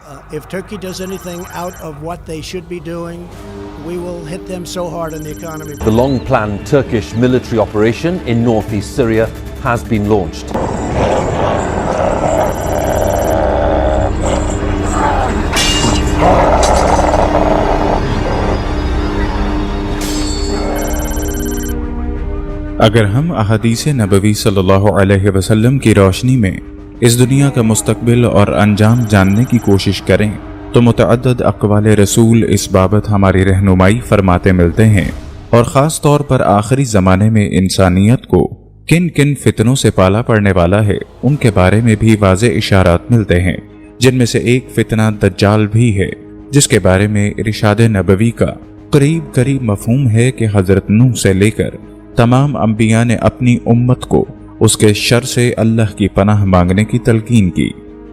If Turkey does anything out of what they should be doing, we will hit them so hard in the economy. The long-planned Turkish military operation in northeast Syria has been launched. اگر ہم احادیث نبوی صلی اللہ علیہ وسلم کی روشنی میں اس دنیا کا مستقبل اور انجام جاننے کی کوشش کریں تو متعدد اقوال رسول اس بابت ہماری رہنمائی فرماتے ملتے ہیں، اور خاص طور پر آخری زمانے میں انسانیت کو کن کن فتنوں سے پالا پڑنے والا ہے ان کے بارے میں بھی واضح اشارات ملتے ہیں، جن میں سے ایک فتنہ دجال بھی ہے، جس کے بارے میں ارشاد نبوی کا قریب مفہوم ہے کہ حضرت نوح سے لے کر تمام انبیاء نے اپنی امت کو اس کے شر سے اللہ کی پناہ مانگنے کی تلقین کی،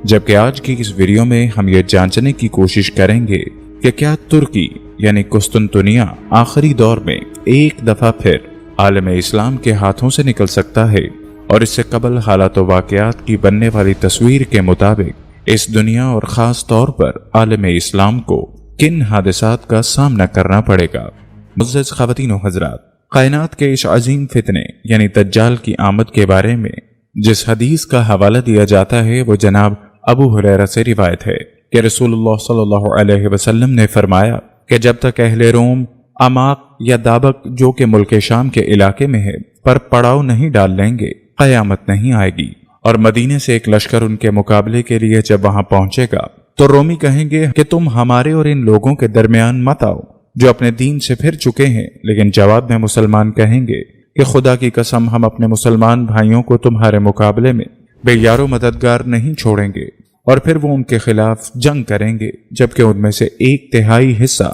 جبکہ آج کی اس ویڈیو میں ہم یہ جانچنے کی کوشش کریں گے کہ کیا ترکی یعنی قسطنطنیہ آخری دور میں ایک دفعہ پھر عالم اسلام کے ہاتھوں سے نکل سکتا ہے، اور اس سے قبل حالات و واقعات کی بننے والی تصویر کے مطابق اس دنیا اور خاص طور پر عالم اسلام کو کن حادثات کا سامنا کرنا پڑے گا۔ معزز خواتین و حضرات، کائنات کے اس عظیم فتنے یعنی دجال کی آمد کے بارے میں جس حدیث کا حوالہ دیا جاتا ہے وہ جناب ابو ہریرہ سے روایت ہے کہ رسول اللہ صلی اللہ علیہ وسلم نے فرمایا کہ جب تک اہل روم عماق یا دابق جو کہ ملک شام کے علاقے میں ہے پر پڑاؤ نہیں ڈال لیں گے، قیامت نہیں آئے گی۔ اور مدینے سے ایک لشکر ان کے مقابلے کے لیے جب وہاں پہنچے گا تو رومی کہیں گے کہ تم ہمارے اور ان لوگوں کے درمیان مت آؤ جو اپنے دین سے پھر چکے ہیں، لیکن جواب میں مسلمان کہیں گے کہ خدا کی قسم ہم اپنے مسلمان بھائیوں کو تمہارے مقابلے میں بے یار و مددگار نہیں چھوڑیں گے، اور پھر وہ ان کے خلاف جنگ کریں گے، جبکہ ان میں سے 1/3 حصہ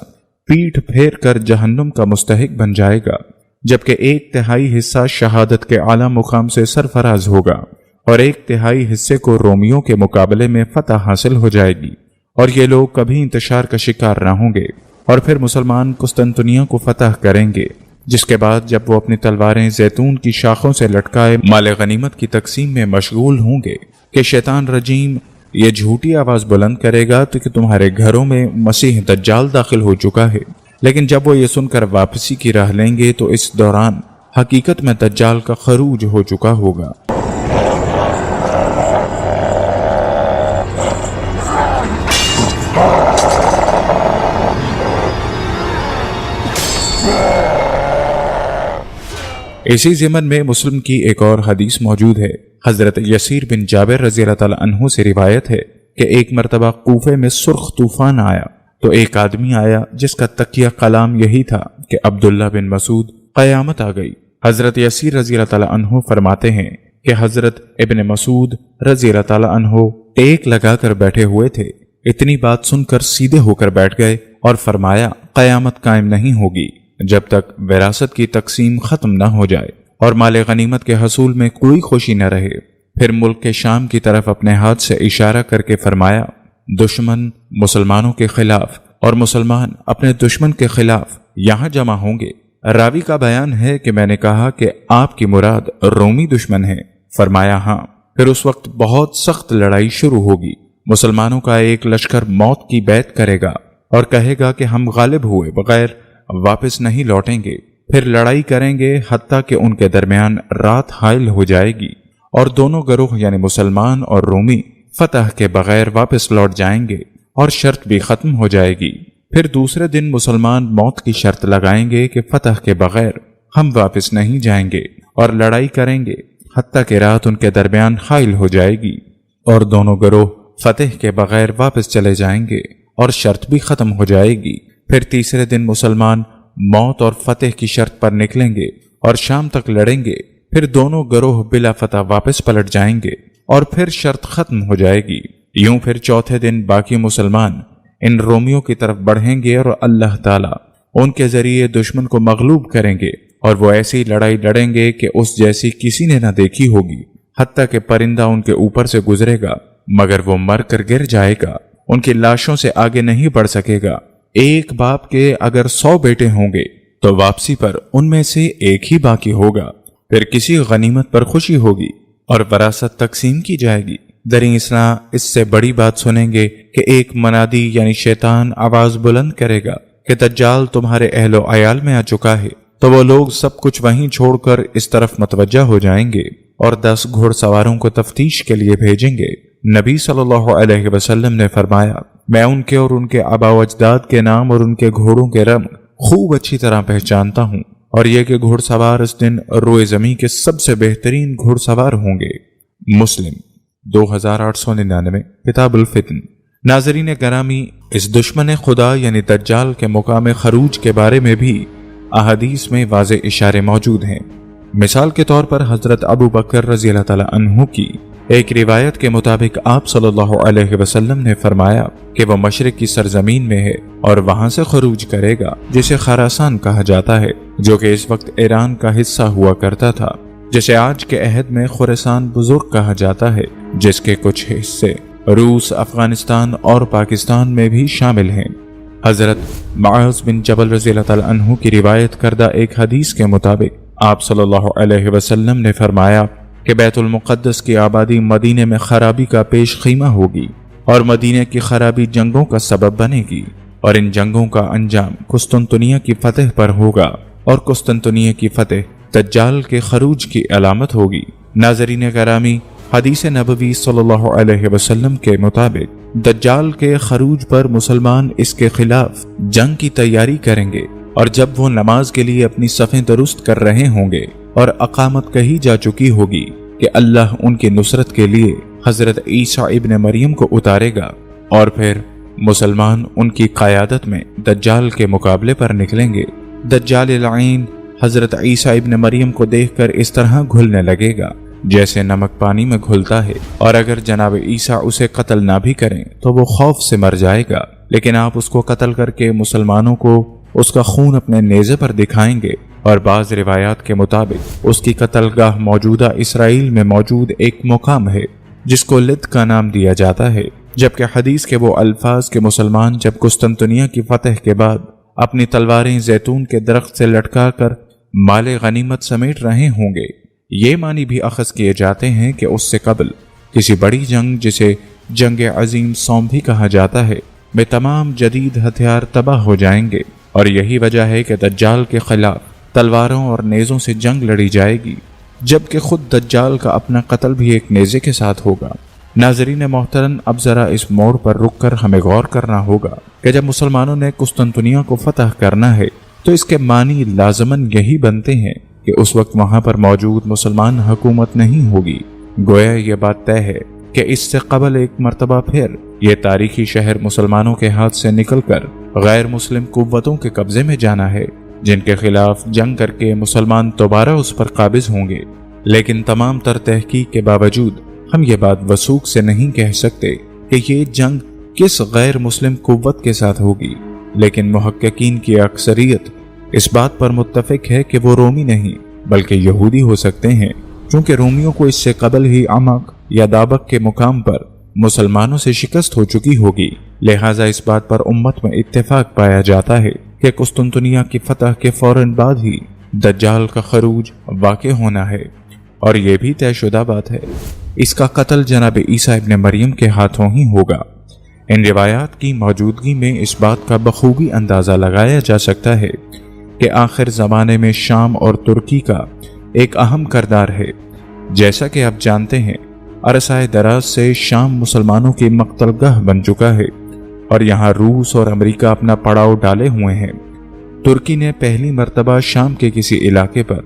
پیٹھ پھیر کر جہنم کا مستحق بن جائے گا، جبکہ 1/3 حصہ شہادت کے اعلیٰ مقام سے سرفراز ہوگا، اور 1/3 حصے کو رومیوں کے مقابلے میں فتح حاصل ہو جائے گی، اور یہ لوگ کبھی انتشار کا شکار نہ ہوں گے، اور پھر مسلمان قسطنطنیہ کو فتح کریں گے، جس کے بعد جب وہ اپنی تلواریں زیتون کی شاخوں سے لٹکائے مال غنیمت کی تقسیم میں مشغول ہوں گے کہ شیطان رجیم یہ جھوٹی آواز بلند کرے گا تو کہ تمہارے گھروں میں مسیح دجال داخل ہو چکا ہے، لیکن جب وہ یہ سن کر واپسی کی راہ لیں گے تو اس دوران حقیقت میں دجال کا خروج ہو چکا ہوگا۔ اسی ضمن میں مسلم کی ایک اور حدیث موجود ہے۔ حضرت یسیر بن جابر رضی اللہ تعالیٰ عنہ سے روایت ہے کہ ایک مرتبہ کوفے میں سرخ طوفان آیا تو ایک آدمی آیا جس کا تکیہ کلام یہی تھا کہ عبداللہ بن مسعود قیامت آ گئی۔ حضرت یسیر رضی اللہ تعالیٰ عنہ فرماتے ہیں کہ حضرت ابن مسعود رضی اللہ تعالیٰ عنہ ٹیک لگا کر بیٹھے ہوئے تھے، اتنی بات سن کر سیدھے ہو کر بیٹھ گئے اور فرمایا قیامت قائم نہیں ہوگی جب تک وراثت کی تقسیم ختم نہ ہو جائے اور مال غنیمت کے حصول میں کوئی خوشی نہ رہے۔ پھر ملک کے شام کی طرف اپنے ہاتھ سے اشارہ کر کے فرمایا دشمن مسلمانوں کے خلاف اور مسلمان اپنے دشمن کے خلاف یہاں جمع ہوں گے۔ راوی کا بیان ہے کہ میں نے کہا کہ آپ کی مراد رومی دشمن ہے؟ فرمایا ہاں۔ پھر اس وقت بہت سخت لڑائی شروع ہوگی، مسلمانوں کا ایک لشکر موت کی بیعت کرے گا اور کہے گا کہ ہم غالب ہوئے بغیر واپس نہیں لوٹیں گے، پھر لڑائی کریں گے حتیٰ کہ ان کے درمیان رات حائل ہو جائے گی اور دونوں گروہ یعنی مسلمان اور رومی فتح کے بغیر واپس لوٹ جائیں گے اور شرط بھی ختم ہو جائے گی۔ پھر دوسرے دن مسلمان موت کی شرط لگائیں گے کہ فتح کے بغیر ہم واپس نہیں جائیں گے اور لڑائی کریں گے حتیٰ کہ رات ان کے درمیان حائل ہو جائے گی اور دونوں گروہ فتح کے بغیر واپس چلے جائیں گے اور شرط بھی ختم ہو جائے گی۔ پھر تیسرے دن مسلمان موت اور فتح کی شرط پر نکلیں گے اور شام تک لڑیں گے، پھر دونوں گروہ بلا فتح واپس پلٹ جائیں گے اور پھر شرط ختم ہو جائے گی۔ یوں پھر چوتھے دن باقی مسلمان ان رومیوں کی طرف بڑھیں گے اور اللہ تعالیٰ ان کے ذریعے دشمن کو مغلوب کریں گے، اور وہ ایسی لڑائی لڑیں گے کہ اس جیسی کسی نے نہ دیکھی ہوگی، حتیٰ کہ پرندہ ان کے اوپر سے گزرے گا مگر وہ مر کر گر جائے گا، ان کی لاشوں سے آگے نہیں بڑھ سکے گا۔ ایک باپ کے اگر 100 بیٹے ہوں گے تو واپسی پر ان میں سے ایک ہی باقی ہوگا۔ پھر کسی غنیمت پر خوشی ہوگی اور وراثت تقسیم کی جائے گی، دریں اثنا اس سے بڑی بات سنیں گے کہ ایک منادی یعنی شیطان آواز بلند کرے گا کہ دجال تمہارے اہل و عیال میں آ چکا ہے، تو وہ لوگ سب کچھ وہیں چھوڑ کر اس طرف متوجہ ہو جائیں گے اور 10 گھوڑ سواروں کو تفتیش کے لیے بھیجیں گے۔ نبی صلی اللہ علیہ وسلم نے فرمایا، میں ان کے اور ان کے آبا و اجداد کے نام اور ان کے گھوڑوں کے رنگ خوب اچھی طرح پہچانتا ہوں، اور یہ کہ گھوڑ سوار اس دن روئے زمین کے سب سے بہترین گھوڑ سوار ہوں گے۔ مسلم 2899 کتاب الفتن۔ ناظرین گرامی، اس دشمن خدا یعنی دجال کے مقام خروج کے بارے میں بھی احادیث میں واضح اشارے موجود ہیں۔ مثال کے طور پر حضرت ابو بکر رضی اللہ تعالی عنہ کی ایک روایت کے مطابق آپ صلی اللہ علیہ وسلم نے فرمایا کہ وہ مشرق کی سرزمین میں ہے اور وہاں سے خروج کرے گا جسے خراسان کہا جاتا ہے، جو کہ اس وقت ایران کا حصہ ہوا کرتا تھا، جسے آج کے عہد میں خراسان بزرگ کہا جاتا ہے، جس کے کچھ حصے روس، افغانستان اور پاکستان میں بھی شامل ہیں۔ حضرت معاذ بن جبل رضی اللہ تعالی عنہ کی روایت کردہ ایک حدیث کے مطابق آپ صلی اللہ علیہ وسلم نے فرمایا کہ بیت المقدس کی آبادی مدینے میں خرابی کا پیش خیمہ ہوگی، اور مدینے کی خرابی جنگوں کا سبب بنے گی، اور ان جنگوں کا انجام قسطنطنیہ کی فتح پر ہوگا، اور قسطنطنیہ کی فتح دجال کے خروج کی علامت ہوگی۔ ناظرین گرامی، حدیث نبوی صلی اللہ علیہ وسلم کے مطابق دجال کے خروج پر مسلمان اس کے خلاف جنگ کی تیاری کریں گے، اور جب وہ نماز کے لیے اپنی صفیں درست کر رہے ہوں گے اور اقامت کہی جا چکی ہوگی کہ اللہ ان کی نصرت کے لیے حضرت عیسیٰ ابن مریم کو اتارے گا، اور پھر مسلمان ان کی قیادت میں دجال کے مقابلے پر نکلیں گے۔ دجال العین حضرت عیسیٰ ابن مریم کو دیکھ کر اس طرح گھلنے لگے گا جیسے نمک پانی میں گھلتا ہے، اور اگر جناب عیسیٰ اسے قتل نہ بھی کریں تو وہ خوف سے مر جائے گا، لیکن آپ اس کو قتل کر کے مسلمانوں کو اس کا خون اپنے نیزے پر دکھائیں گے، اور بعض روایات کے مطابق اس کی قتل گاہ موجودہ اسرائیل میں موجود ایک مقام ہے جس کو لد کا نام دیا جاتا ہے، جبکہ حدیث کے وہ الفاظ کے مسلمان جب قسطنطنیہ کی فتح کے بعد اپنی تلواریں زیتون کے درخت سے لٹکا کر مال غنیمت سمیٹ رہے ہوں گے، یہ معنی بھی اخذ کیے جاتے ہیں کہ اس سے قبل کسی بڑی جنگ جسے جنگ عظیم سوم بھی کہا جاتا ہے میں تمام جدید ہتھیار تباہ ہو جائیں گے، اور یہی وجہ ہے کہ دجال کے خلاف تلواروں اور نیزوں سے جنگ لڑی جائے گی، جبکہ خود دجال کا اپنا قتل بھی ایک نیزے کے ساتھ ہوگا۔ ناظرین محترم، اب ذرا اس موڑ پر رک کر ہمیں غور کرنا ہوگا کہ جب مسلمانوں نے قسطنطنیہ کو فتح کرنا ہے تو اس کے معنی لازماً یہی بنتے ہیں کہ اس وقت وہاں پر موجود مسلمان حکومت نہیں ہوگی۔ گویا یہ بات طے ہے کہ اس سے قبل ایک مرتبہ پھر یہ تاریخی شہر مسلمانوں کے ہاتھ سے نکل کر غیر مسلم قوتوں کے قبضے میں جانا ہے، جن کے خلاف جنگ کر کے مسلمان دوبارہ اس پر قابض ہوں گے۔ لیکن تمام تر تحقیق کے باوجود ہم یہ بات وثوق سے نہیں کہہ سکتے کہ یہ جنگ کس غیر مسلم قوت کے ساتھ ہوگی، لیکن محققین کی اکثریت اس بات پر متفق ہے کہ وہ رومی نہیں بلکہ یہودی ہو سکتے ہیں، چونکہ رومیوں کو اس سے قبل ہی عمق یا دابق کے مقام پر مسلمانوں سے شکست ہو چکی ہوگی، لہٰذا اس بات پر امت میں اتفاق پایا جاتا ہے کہ قسطنطنیہ کی فتح کے فوراً بعد ہی دجال کا خروج واقع ہونا ہے، اور یہ بھی طے شدہ بات ہے اس کا قتل جناب عیسیٰ ابن مریم کے ہاتھوں ہی ہوگا۔ ان روایات کی موجودگی میں اس بات کا بخوبی اندازہ لگایا جا سکتا ہے کہ آخر زمانے میں شام اور ترکی کا ایک اہم کردار ہے۔ جیسا کہ آپ جانتے ہیں، عرصۂ دراز سے شام مسلمانوں کی مقتل گاہ بن چکا ہے، اور یہاں روس اور امریکہ اپنا پڑاؤ ڈالے ہوئے ہیں۔ ترکی نے پہلی مرتبہ شام کے کسی علاقے پر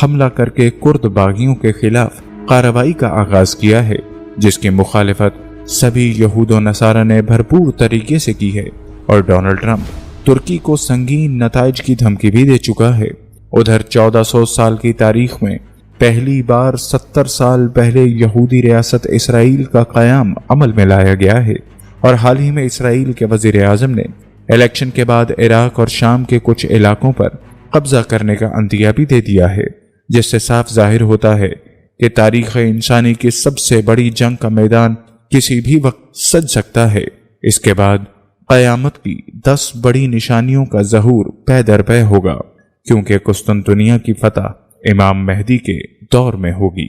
حملہ کر کے کرد باغیوں کے خلاف کارروائی کا آغاز کیا ہے، جس کی مخالفت سبھی یہود و نصارہ نے بھرپور طریقے سے کی ہے، اور ڈونلڈ ٹرمپ ترکی کو سنگین نتائج کی دھمکی بھی دے چکا ہے۔ ادھر 1400 سال کی تاریخ میں پہلی بار 70 سال پہلے یہودی ریاست اسرائیل کا قیام عمل میں لایا گیا ہے، اور حال ہی میں اسرائیل کے وزیر اعظم نے الیکشن کے بعد عراق اور شام کے کچھ علاقوں پر قبضہ کرنے کا عندیہ بھی دے دیا ہے، جس سے صاف ظاہر ہوتا ہے کہ تاریخ انسانی کی سب سے بڑی جنگ کا میدان کسی بھی وقت سج سکتا ہے۔ اس کے بعد قیامت کی 10 بڑی نشانیوں کا ظہور پے در پے ہوگا، کیونکہ قسطنطنیہ کی فتح امام مہدی کے دور میں ہوگی۔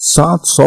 700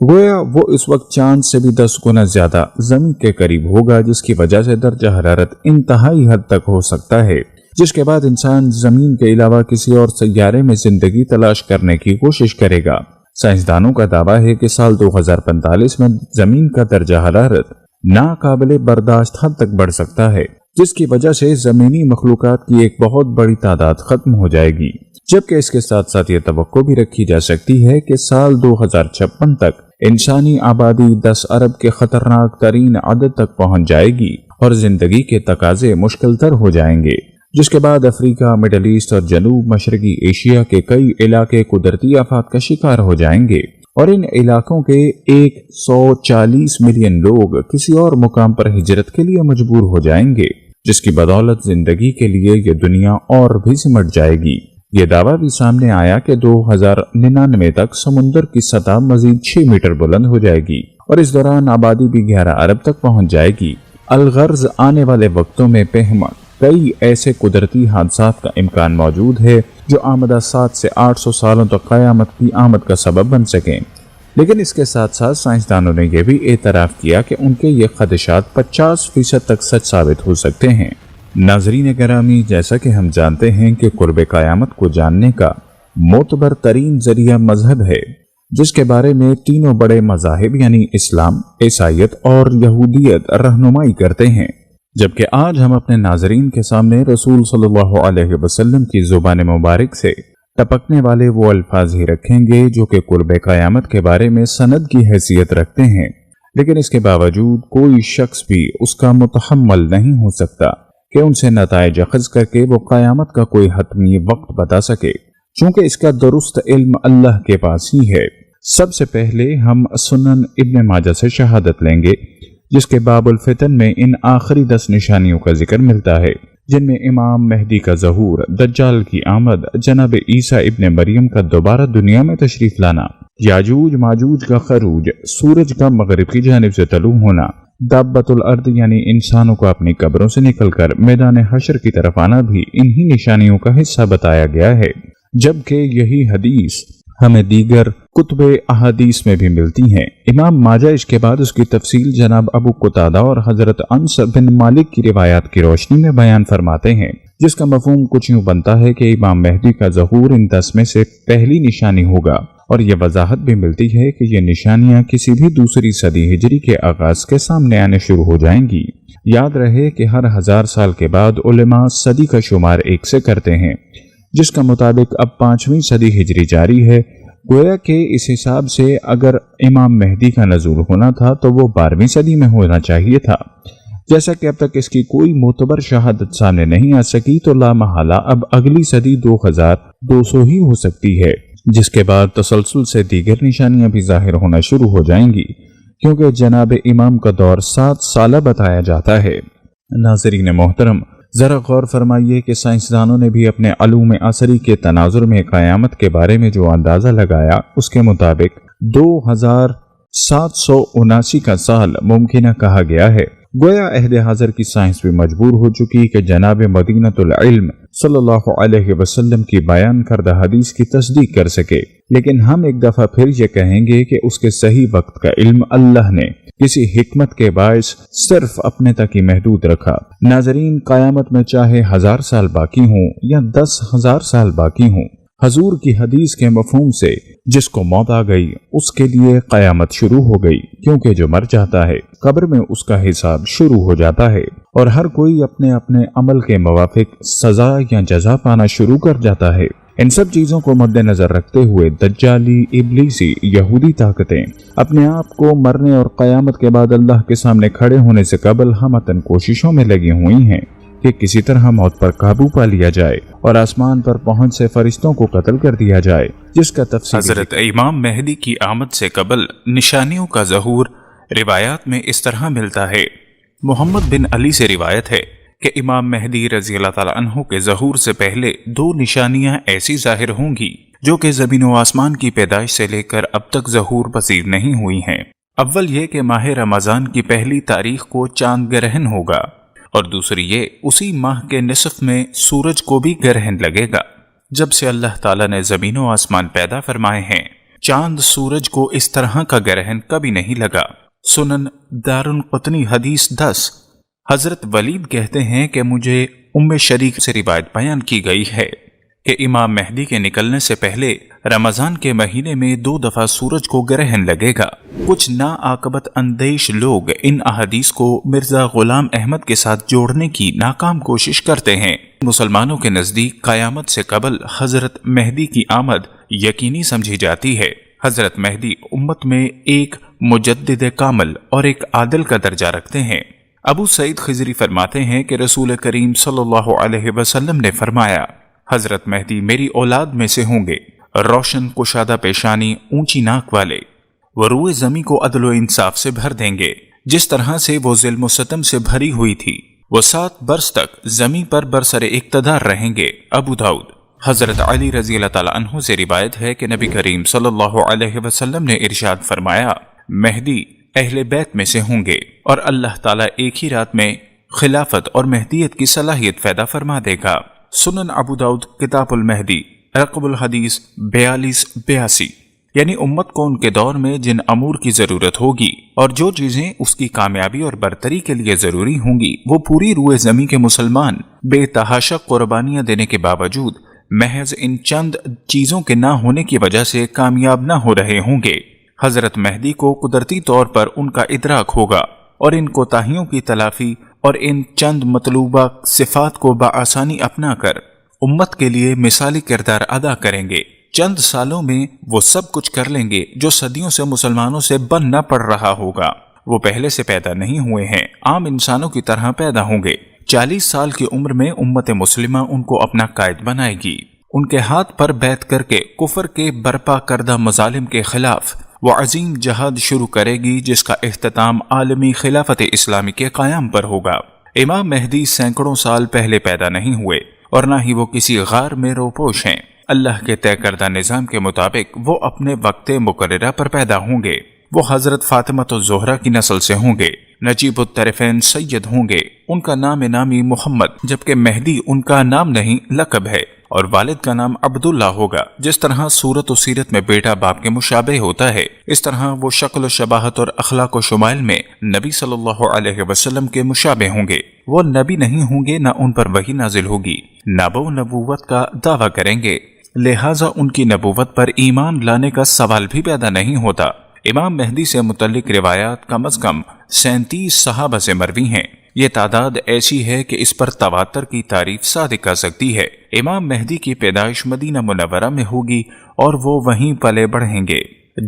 گویا وہ اس وقت چاند سے بھی 10 گنا زیادہ زمین کے قریب ہوگا، جس کی وجہ سے درجہ حرارت انتہائی حد تک ہو سکتا ہے، جس کے بعد انسان زمین کے علاوہ کسی اور سیارے میں زندگی تلاش کرنے کی کوشش کرے گا۔ سائنسدانوں کا دعویٰ ہے کہ سال 2045 میں زمین کا درجہ حرارت ناقابل برداشت حد تک بڑھ سکتا ہے، جس کی وجہ سے زمینی مخلوقات کی ایک بہت بڑی تعداد ختم ہو جائے گی، جبکہ اس کے ساتھ ساتھ یہ توقع بھی رکھی جا سکتی ہے کہ سال 2056 تک انسانی آبادی 10 ارب کے خطرناک ترین عدد تک پہنچ جائے گی اور زندگی کے تقاضے مشکل تر ہو جائیں گے، جس کے بعد افریقہ، مڈل ایسٹ اور جنوب مشرقی ایشیا کے کئی علاقے قدرتی آفات کا شکار ہو جائیں گے، اور ان علاقوں کے 140 ملین لوگ کسی اور مقام پر ہجرت کے لیے مجبور ہو جائیں گے، جس کی بدولت زندگی کے لیے یہ دنیا اور بھی سمٹ جائے گی۔ یہ دعویٰ بھی سامنے آیا کہ 2099 تک سمندر کی سطح مزید 6 میٹر بلند ہو جائے گی اور اس دوران آبادی بھی 11 ارب تک پہنچ جائے گی۔ الغرض آنے والے وقتوں میں کئی ایسے قدرتی حادثات کا امکان موجود ہے جو آمدہ 700 سے 800 سالوں تک قیامت کی آمد کا سبب بن سکیں، لیکن اس کے ساتھ ساتھ سائنسدانوں نے یہ بھی اعتراف کیا کہ ان کے یہ خدشات 50% تک سچ ثابت ہو سکتے ہیں۔ ناظرین گرامی، جیسا کہ ہم جانتے ہیں کہ قرب قیامت کو جاننے کا معتبر ترین ذریعہ مذہب ہے، جس کے بارے میں تینوں بڑے مذاہب یعنی اسلام، عیسائیت اور یہودیت رہنمائی کرتے ہیں، جبکہ آج ہم اپنے ناظرین کے سامنے رسول صلی اللہ علیہ وسلم کی زبان مبارک سے ٹپکنے والے وہ الفاظ ہی رکھیں گے جو کہ قرب قیامت کے بارے میں سند کی حیثیت رکھتے ہیں، لیکن اس کے باوجود کوئی شخص بھی اس کا متحمل نہیں ہو سکتا کہ ان سے نتائج اخذ کر کے وہ قیامت کا کوئی حتمی وقت بتا سکے، چونکہ اس کا درست علم اللہ کے پاس ہی ہے۔ سب سے پہلے ہم سنن ابن ماجہ سے شہادت لیں گے، جس کے باب الفتن میں ان آخری 10 نشانیوں کا ذکر ملتا ہے، جن میں امام مہدی کا ظہور، دجال کی آمد، جناب عیسیٰ ابن مریم کا دوبارہ دنیا میں تشریف لانا، یاجوج ماجوج کا خروج، سورج کا مغرب کی جانب سے طلوع ہونا، دابۃ الارض یعنی انسانوں کو اپنی قبروں سے نکل کر میدان حشر کی طرف آنا بھی انہی نشانیوں کا حصہ بتایا گیا ہے، جبکہ یہی حدیث ہمیں دیگر کتب احادیث میں بھی ملتی ہیں۔ امام ماجہ اس کے بعد اس کی تفصیل جناب ابو قتادہ اور حضرت انس بن مالک کی روایات کی روشنی میں بیان فرماتے ہیں، جس کا مفہوم کچھ یوں بنتا ہے کہ امام مہدی کا ظہور ان 10 میں سے پہلی نشانی ہوگا، اور یہ وضاحت بھی ملتی ہے کہ یہ نشانیاں کسی بھی دوسری صدی ہجری کے آغاز کے سامنے آنے شروع ہو جائیں گی۔ یاد رہے کہ ہر 1000 سال کے بعد علماء صدی کا شمار 1 سے کرتے ہیں، جس کا مطابق اب 5ویں صدی ہجری جاری ہے، گویا کہ اس حساب سے اگر امام مہدی کا نزول ہونا تھا تو وہ 12ویں صدی میں ہونا چاہیے تھا۔ جیسا کہ اب تک اس کی کوئی معتبر شہادت سامنے نہیں آ سکی تو لامحالہ اب اگلی صدی 2200 ہی ہو سکتی ہے، جس کے بعد تسلسل سے دیگر نشانیاں بھی ظاہر ہونا شروع ہو جائیں گی، کیونکہ جناب امام کا دور 7 سالہ بتایا جاتا ہے۔ ناظرین محترم، ذرا غور فرمائیے کہ سائنسدانوں نے بھی اپنے علوم عصری کے تناظر میں قیامت کے بارے میں جو اندازہ لگایا، اس کے مطابق 2779 کا سال ممکنہ کہا گیا ہے۔ گویا عہد حاضر کی سائنس بھی مجبور ہو چکی کہ جناب مدینۃ العلم صلی اللہ علیہ وسلم کی بیان کردہ حدیث کی تصدیق کر سکے، لیکن ہم ایک دفعہ پھر یہ کہیں گے کہ اس کے صحیح وقت کا علم اللہ نے کسی حکمت کے باعث صرف اپنے تک ہی محدود رکھا۔ ناظرین، قیامت میں چاہے 1000 سال باقی ہوں یا 10,000 سال باقی ہوں، حضور کی حدیث کے مفہوم سے جس کو موت آ گئی اس کے لیے قیامت شروع ہو گئی، کیونکہ جو مر جاتا ہے قبر میں اس کا حساب شروع ہو جاتا ہے اور ہر کوئی اپنے اپنے عمل کے موافق سزا یا جزا پانا شروع کر جاتا ہے۔ ان سب چیزوں کو مد نظر رکھتے ہوئے دجالی، ابلیسی، یہودی طاقتیں اپنے آپ کو مرنے اور قیامت کے بعد اللہ کے سامنے کھڑے ہونے سے قبل ہمتن کوششوں میں لگی ہوئی ہیں کہ کسی طرح موت پر قابو پا لیا جائے اور آسمان پر پہنچ سے فرشتوں کو قتل کر دیا جائے، جس کا تفصیل حضرت امام مہدی کی آمد سے قبل نشانیوں کا ظہور روایات میں اس طرح ملتا ہے۔ محمد بن علی سے روایت ہے کہ امام مہدی رضی اللہ تعالیٰ عنہ کے ظہور سے پہلے 2 نشانیاں ایسی ظاہر ہوں گی جو کہ زمین و آسمان کی پیدائش سے لے کر اب تک ظہور پذیر نہیں ہوئی ہیں۔ اول یہ کہ ماہ رمضان کی پہلی تاریخ کو چاند گرہن ہوگا، اور دوسری یہ اسی ماہ کے نصف میں سورج کو بھی گرہن لگے گا۔ جب سے اللہ تعالیٰ نے زمین و آسمان پیدا فرمائے ہیں، چاند سورج کو اس طرح کا گرہن کبھی نہیں لگا۔ سنن دارالقطنی حدیث 10۔ حضرت ولید کہتے ہیں کہ مجھے ام شریک سے روایت بیان کی گئی ہے کہ امام مہدی کے نکلنے سے پہلے رمضان کے مہینے میں 2 دفعہ سورج کو گرہن لگے گا۔ کچھ ناعاقبت اندیش لوگ ان احادیث کو مرزا غلام احمد کے ساتھ جوڑنے کی ناکام کوشش کرتے ہیں۔ مسلمانوں کے نزدیک قیامت سے قبل حضرت مہدی کی آمد یقینی سمجھی جاتی ہے۔ حضرت مہدی امت میں ایک مجدد کامل اور ایک عادل کا درجہ رکھتے ہیں۔ ابو سعید خضری فرماتے ہیں کہ رسول کریم صلی اللہ علیہ وسلم نے فرمایا، حضرت مہدی میری اولاد میں سے ہوں گے، روشن کشادہ پیشانی، اونچی ناک والے۔ وہ روئے زمیں کو عدل و انصاف سے بھر دیں گے، جس طرح سے وہ ظلم و ستم سے بھری ہوئی تھی۔ وہ 7 برس تک زمیں پر برسر اقتدار رہیں گے۔ ابو داؤد۔ حضرت علی رضی اللہ تعالیٰ عنہ سے روایت ہے کہ نبی کریم صلی اللہ علیہ وسلم نے ارشاد فرمایا، مہدی اہل بیت میں سے ہوں گے اور اللہ تعالیٰ ایک ہی رات میں خلافت اور مہدیت کی صلاحیت پیدا فرما دے گا۔ سنن ابو داؤد کتاب المہدی رقم الحدیث 4282، یعنی امت کو ان کے دور میں جن امور کی ضرورت ہوگی اور جو چیزیں اس کی کامیابی اور برتری کے لیے ضروری ہوں گی، وہ پوری روئے زمین کے مسلمان بے تحاشا قربانیاں دینے کے باوجود محض ان چند چیزوں کے نہ ہونے کی وجہ سے کامیاب نہ ہو رہے ہوں گے۔ حضرت مہدی کو قدرتی طور پر ان کا ادراک ہوگا اور ان کوتاہیوں کی تلافی اور ان چند مطلوبہ صفات کو بآسانی اپنا کر امت کے لیے مثالی کردار ادا کریں گے۔ چند سالوں میں وہ سب کچھ کر لیں گے جو صدیوں سے مسلمانوں سے بننا پڑ رہا ہوگا۔ وہ پہلے سے پیدا نہیں ہوئے ہیں، عام انسانوں کی طرح پیدا ہوں گے۔ 40 سال کی عمر میں امت مسلمہ ان کو اپنا قائد بنائے گی۔ ان کے ہاتھ پر بیعت کر کے کفر کے برپا کردہ مظالم کے خلاف وہ عظیم جہاد شروع کرے گی، جس کا اختتام عالمی خلافت اسلامی کے قیام پر ہوگا۔ امام مہدی سینکڑوں سال پہلے پیدا نہیں ہوئے اور نہ ہی وہ کسی غار میں روپوش ہیں۔ اللہ کے طے کردہ نظام کے مطابق وہ اپنے وقت مقررہ پر پیدا ہوں گے۔ وہ حضرت فاطمہ الزہرا کی نسل سے ہوں گے۔ نجیب الطرفین سید ہوں گے۔ ان کا نام نامی محمد، جبکہ مہدی ان کا نام نہیں لقب ہے، اور والد کا نام عبداللہ ہوگا۔ جس طرح صورت و سیرت میں بیٹا باپ کے مشابہ ہوتا ہے، اس طرح وہ شکل و شباہت اور اخلاق و شمائل میں نبی صلی اللہ علیہ وسلم کے مشابہ ہوں گے۔ وہ نبی نہیں ہوں گے، نہ ان پر وحی نازل ہوگی، نہ وہ نبوت کا دعویٰ کریں گے، لہٰذا ان کی نبوت پر ایمان لانے کا سوال بھی پیدا نہیں ہوتا۔ امام مہدی سے متعلق روایات کم از کم 37 صحابہ سے مروی ہیں۔ یہ تعداد ایسی ہے کہ اس پر تواتر کی تعریف صادق آ سکتی ہے۔ امام مہدی کی پیدائش مدینہ منورہ میں ہوگی اور وہ وہیں پلے بڑھیں گے۔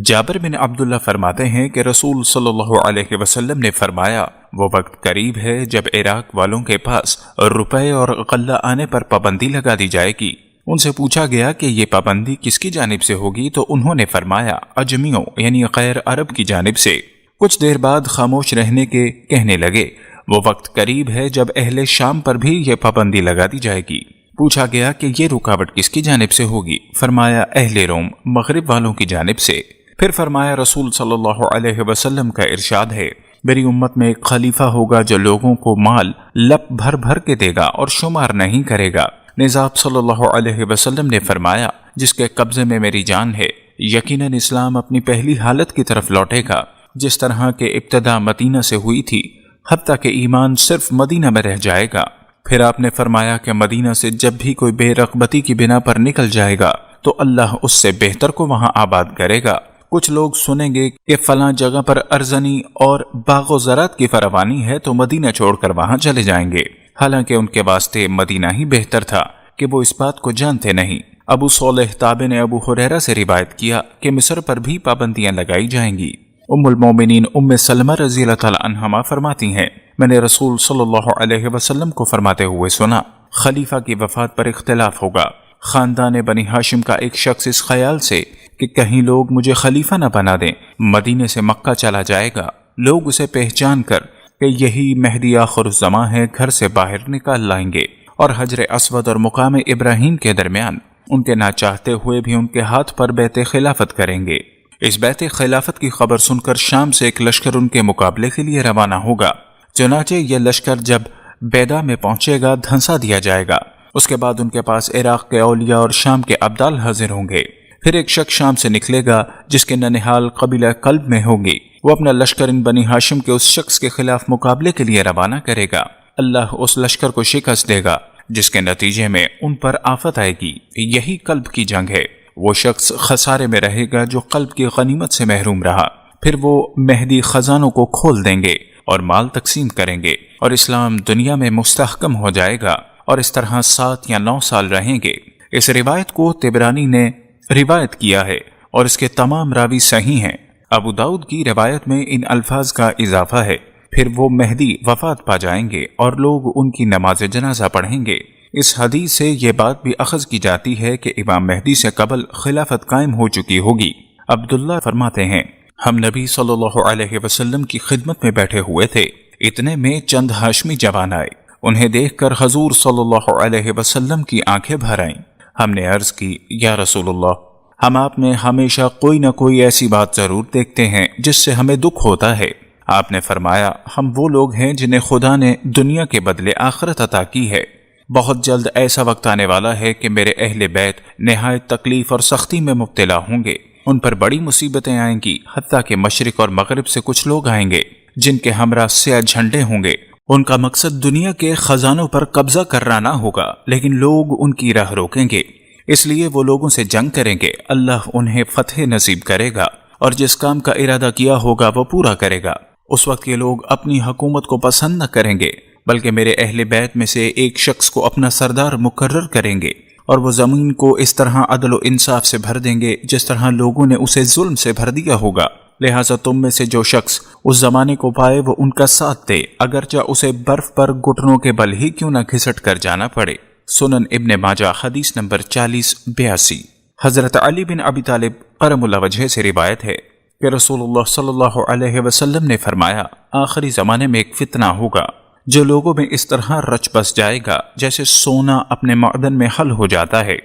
جابر بن عبداللہ فرماتے ہیں کہ رسول صلی اللہ علیہ وسلم نے فرمایا، وہ وقت قریب ہے جب عراق والوں کے پاس روپے اور غلہ آنے پر پابندی لگا دی جائے گی۔ ان سے پوچھا گیا کہ یہ پابندی کس کی جانب سے ہوگی، تو انہوں نے فرمایا اجمیوں یعنی غیر عرب کی جانب سے۔ کچھ دیر بعد خاموش رہنے کے کہنے لگے، وہ وقت قریب ہے جب اہل شام پر بھی یہ پابندی لگا دی جائے گی۔ پوچھا گیا کہ یہ رکاوٹ کس کی جانب سے ہوگی، فرمایا اہل روم مغرب والوں کی جانب سے۔ پھر فرمایا رسول صلی اللہ علیہ وسلم کا ارشاد ہے، میری امت میں ایک خلیفہ ہوگا جو لوگوں کو مال لپ بھر بھر کے دے گا اور شمار نہیں کرے گا۔ نظام صلی اللہ علیہ وسلم نے فرمایا، جس کے قبضے میں میری جان ہے، یقیناً اسلام اپنی پہلی حالت کی طرف لوٹے گا، جس طرح کہ ابتدا مدینہ سے ہوئی تھی، حتیٰ کہ ایمان صرف مدینہ میں رہ جائے گا۔ پھر آپ نے فرمایا کہ مدینہ سے جب بھی کوئی بے رغبتی کی بنا پر نکل جائے گا تو اللہ اس سے بہتر کو وہاں آباد کرے گا۔ کچھ لوگ سنیں گے کہ فلاں جگہ پر ارزنی اور باغ و زراعت کی فراوانی ہے تو مدینہ چھوڑ کر وہاں چلے جائیں گے، حالانکہ ان کے واسطے مدینہ ہی بہتر تھا کہ وہ اس بات کو جانتے نہیں۔ ابو صالح تابع نے ابو ہریرہ سے روایت کیا کہ مصر پر بھی پابندیاں لگائی جائیں گی۔ ام المومنین ام سلمہ رضی اللہ تعالی عنہما فرماتی ہیں، میں نے رسول صلی اللہ علیہ وسلم کو فرماتے ہوئے سنا، خلیفہ کی وفات پر اختلاف ہوگا۔ خاندان بنی ہاشم کا ایک شخص اس خیال سے کہ کہیں لوگ مجھے خلیفہ نہ بنا دیں، مدینے سے مکہ چلا جائے گا۔ لوگ اسے پہچان کر کہ یہی مہدی آخر الزماں ہے گھر سے باہر نکال لائیں گے، اور حجر اسود اور مقام ابراہیم کے درمیان ان کے نہ چاہتے ہوئے بھی ان کے ہاتھ پر بیعت خلافت کریں گے۔ اس بیعت خلافت کی خبر سن کر شام سے ایک لشکر ان کے مقابلے کے لیے روانہ ہوگا۔ چنانچہ یہ لشکر جب بیدا میں پہنچے گا دھنسا دیا جائے گا۔ اس کے بعد ان کے پاس عراق کے اولیاء اور شام کے ابدال حاضر ہوں گے۔ پھر ایک شخص شام سے نکلے گا جس کے ننہال قبیلہ کلب میں ہوگی، وہ اپنا لشکر ان بنی ہاشم کے اس شخص کے خلاف مقابلے کے لیے روانہ کرے گا۔ اللہ اس لشکر کو شکست دے گا جس کے نتیجے میں ان پر آفت آئے گی۔ یہی قلب کی جنگ ہے۔ وہ شخص خسارے میں رہے گا جو قلب کی غنیمت سے محروم رہا۔ پھر وہ مہدی خزانوں کو کھول دیں گے اور مال تقسیم کریں گے، اور اسلام دنیا میں مستحکم ہو جائے گا، اور اس طرح 7 یا 9 سال رہیں گے۔ اس روایت کو طبرانی نے روایت کیا ہے اور اس کے تمام راوی صحیح ہیں۔ ابو داؤد کی روایت میں ان الفاظ کا اضافہ ہے، پھر وہ مہدی وفات پا جائیں گے اور لوگ ان کی نماز جنازہ پڑھیں گے۔ اس حدیث سے یہ بات بھی اخذ کی جاتی ہے کہ امام مہدی سے قبل خلافت قائم ہو چکی ہوگی۔ عبداللہ فرماتے ہیں، ہم نبی صلی اللہ علیہ وسلم کی خدمت میں بیٹھے ہوئے تھے، اتنے میں چند ہاشمی جوان آئے۔ انہیں دیکھ کر حضور صلی اللہ علیہ وسلم کی آنکھیں بھر آئیں۔ ہم نے عرض کی، یا رسول اللہ، ہم آپ میں ہمیشہ کوئی نہ کوئی ایسی بات ضرور دیکھتے ہیں جس سے ہمیں دکھ ہوتا ہے۔ آپ نے فرمایا، ہم وہ لوگ ہیں جنہیں خدا نے دنیا کے بدلے آخرت عطا کی ہے۔ بہت جلد ایسا وقت آنے والا ہے کہ میرے اہل بیت نہایت تکلیف اور سختی میں مبتلا ہوں گے، ان پر بڑی مصیبتیں آئیں گی، حتیٰ کہ مشرق اور مغرب سے کچھ لوگ آئیں گے جن کے ہمراہ سیاہ جھنڈے ہوں گے۔ ان کا مقصد دنیا کے خزانوں پر قبضہ کرنا نہ ہوگا، لیکن لوگ ان کی راہ روکیں گے، اس لیے وہ لوگوں سے جنگ کریں گے۔ اللہ انہیں فتح نصیب کرے گا اور جس کام کا ارادہ کیا ہوگا وہ پورا کرے گا۔ اس وقت یہ لوگ اپنی حکومت کو پسند نہ کریں گے، بلکہ میرے اہل بیت میں سے ایک شخص کو اپنا سردار مقرر کریں گے، اور وہ زمین کو اس طرح عدل و انصاف سے بھر دیں گے جس طرح لوگوں نے اسے ظلم سے بھر دیا ہوگا۔ لہٰذا تم میں سے جو شخص اس زمانے کو پائے وہ ان کا ساتھ دے، اگرچہ اسے برف پر گھٹنوں کے بل ہی کیوں نہ گھسٹ کر جانا پڑے۔ سنن ابن ماجہ حدیث نمبر 4082۔ حضرت علی بن ابی طالب کرم اللہ وجہ سے روایت ہے کہ رسول اللہ صلی اللہ علیہ وسلم نے فرمایا، آخری زمانے میں ایک فتنہ ہوگا جو لوگوں میں اس طرح رچ بس جائے گا جیسے سونا اپنے معدن میں حل ہو جاتا ہے۔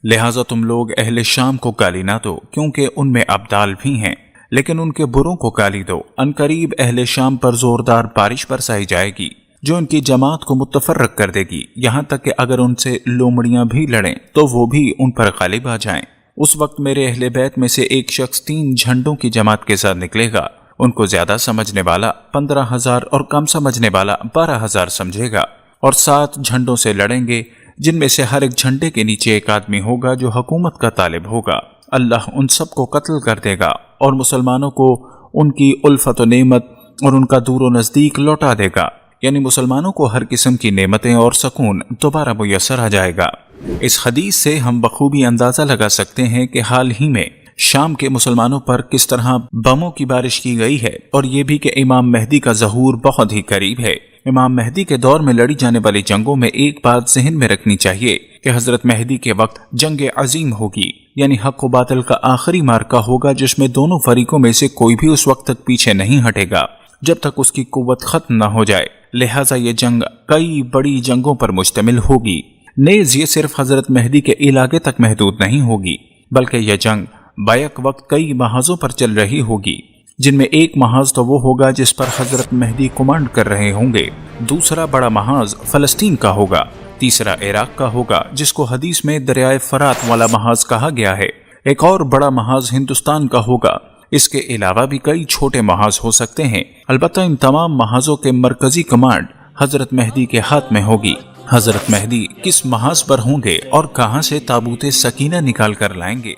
لہٰذا تم لوگ اہل شام کو گالی نہ دو، کیونکہ ان میں ابدال بھی ہیں، لیکن ان کے بروں کو گالی دو۔ عنقریب اہل شام پر زوردار بارش برسائی جائے گی جو ان کی جماعت کو متفرق کر دے گی، یہاں تک کہ اگر ان سے لومڑیاں بھی لڑیں تو وہ بھی ان پر غالب آ جائیں۔ اس وقت میرے اہل بیت میں سے ایک شخص 3 جھنڈوں کی جماعت کے ساتھ نکلے گا، ان کو زیادہ سمجھنے والا 15,000 اور کم سمجھنے والا 12,000 سمجھے گا، اور 7 جھنڈوں سے لڑیں گے جن میں سے ہر ایک جھنڈے کے نیچے ایک آدمی ہوگا جو حکومت کا طالب ہوگا۔ اللہ ان سب کو قتل کر دے گا اور مسلمانوں کو ان کی الفت و نعمت اور ان کا دور و نزدیک لوٹا دے گا، یعنی مسلمانوں کو ہر قسم کی نعمتیں اور سکون دوبارہ میسر آ جائے گا۔ اس حدیث سے ہم بخوبی اندازہ لگا سکتے ہیں کہ حال ہی میں شام کے مسلمانوں پر کس طرح بموں کی بارش کی گئی ہے، اور یہ بھی کہ امام مہدی کا ظہور بہت ہی قریب ہے۔ امام مہدی کے دور میں لڑی جانے والی جنگوں میں ایک بات ذہن میں رکھنی چاہیے کہ حضرت مہدی کے وقت جنگ عظیم ہوگی، یعنی حق و باطل کا آخری مارکہ ہوگا جس میں دونوں فریقوں میں سے کوئی بھی اس وقت تک پیچھے نہیں ہٹے گا جب تک اس کی قوت ختم نہ ہو جائے۔ لہٰذا یہ جنگ کئی بڑی جنگوں پر مشتمل ہوگی۔ نیز یہ صرف حضرت مہدی کے علاقے تک محدود نہیں ہوگی، بلکہ یہ جنگ بیک وقت کئی محاذوں پر چل رہی ہوگی، جن میں ایک محاذ تو وہ ہوگا جس پر حضرت مہدی کمانڈ کر رہے ہوں گے، دوسرا بڑا محاذ فلسطین کا ہوگا، تیسرا عراق کا ہوگا جس کو حدیث میں دریائے فرات والا محاذ کہا گیا ہے، ایک اور بڑا محاذ ہندوستان کا ہوگا۔ اس کے علاوہ بھی کئی چھوٹے محاذ ہو سکتے ہیں، البتہ ان تمام محاذوں کے مرکزی کمانڈ حضرت مہدی کے ہاتھ میں ہوگی۔ حضرت مہدی کس محاذ پر ہوں گے اور کہاں سے تابوت سکینہ نکال کر لائیں گے؟